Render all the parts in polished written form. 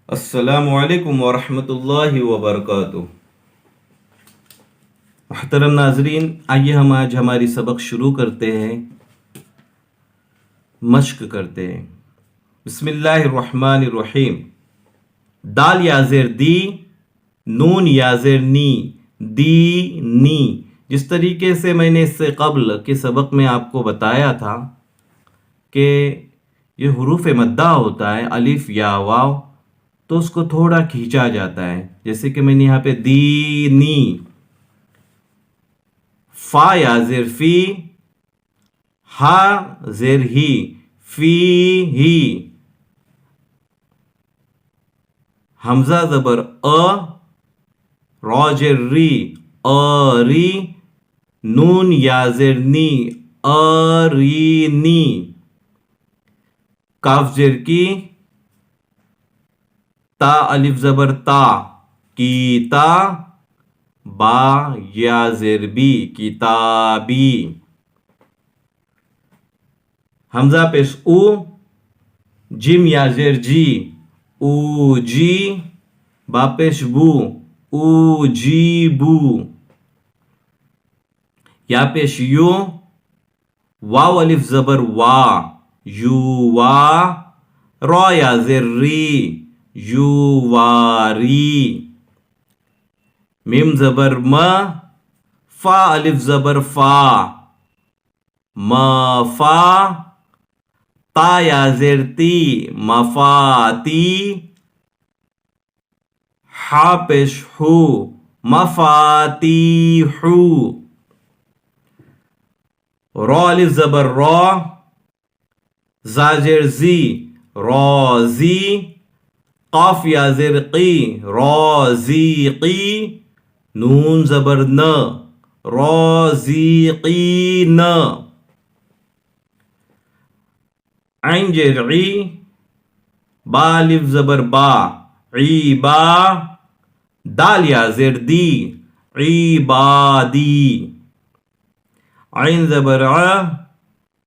السلام علیکم ورحمۃ اللہ وبرکاتہ۔ محترم ناظرین، آئیے ہم آج ہماری سبق شروع کرتے ہیں، مشق کرتے ہیں۔ بسم اللہ الرحمن الرحیم۔ دال یا زیر دی، نون یا زیر نی، دی نی۔ جس طریقے سے میں نے اس سے قبل کے سبق میں آپ کو بتایا تھا کہ یہ حروف مدہ ہوتا ہے، الف یا واو، تو اس کو تھوڑا کھینچا جاتا ہے، جیسے کہ میں نے یہاں پہ دینی، فا یا زیر فی، ہا زیر ہی، فی ہی، حمزہ زبر را زیر ری، ری، نون یا زیر نی، رینی، کاف زیر کی، تا الف زبر تا، کیتا، با یا زیر بی، کتابی، حمزہ پیش او، جیم یا زیر جی، او جی، با پیش بو، او جی بو، یا پیش یو، واو الف زبر وا، یو وا، را یا زیر ری، یو واری، میم زبر ما، فا الف زبر فا، ما فا، تا یا زیر تی، مفاتی، ہا پیش ہو، مفاتیحو، را الف زبر را، زا زیر زی، رازی، قاف یا زیر قی، رازیقی، نون زبر ن، رازیقین، عین زیر عی، با الف زبر با، عیبا، دال یا زیر دی، عبادی، عین زبر ع،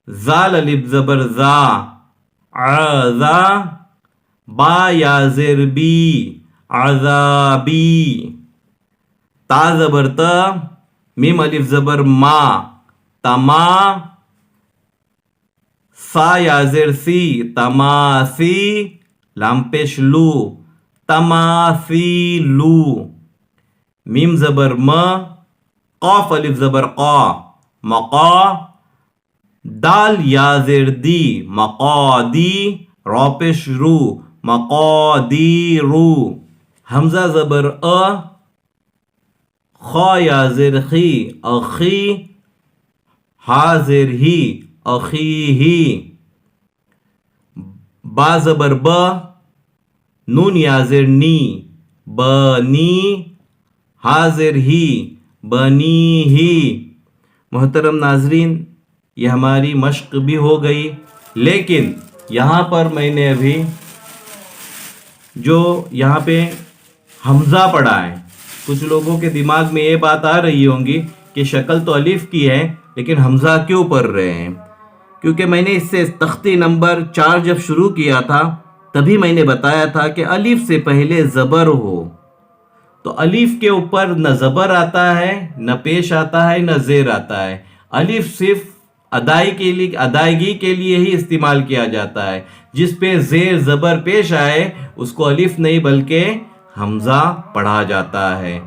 زال الف زبر زا، عذا، با یا زیر بی، عذابی، تا زبر تا، میم الف زبر ما، تما، سا یا زیر سی، تماسی، لام پیش لو، تماثیلو، میم زبر ما، قاف الف زبر قا، مقا، دال یا زیر دی، مقادی، را پیش رو، مقادیرو، حمزہ زبر خا یا زیر خی، اخی، ہا زیر ہی، اخیہی، با زبر با، نون یا زیر نی، بنی، ہا زیر ہی، بنیہی۔ محترم ناظرین، یہ ہماری مشق بھی ہو گئی، لیکن یہاں پر میں نے ابھی جو یہاں پہ حمزہ پڑھا ہے، کچھ لوگوں کے دماغ میں یہ بات آ رہی ہوں گی کہ شکل تو الف کی ہے لیکن حمزہ کیوں پڑھ رہے ہیں؟ کیونکہ میں نے اس سے تختی نمبر 4 جب شروع کیا تھا تبھی میں نے بتایا تھا کہ الف سے پہلے زبر ہو تو الف کے اوپر نہ زبر آتا ہے، نہ پیش آتا ہے، نہ زیر آتا ہے۔ الف صرف ادائیگی کے لیے ہی استعمال کیا جاتا ہے، جس پہ زیر زبر پیش آئے اس کو الف نہیں بلکہ حمزہ پڑھا جاتا ہے۔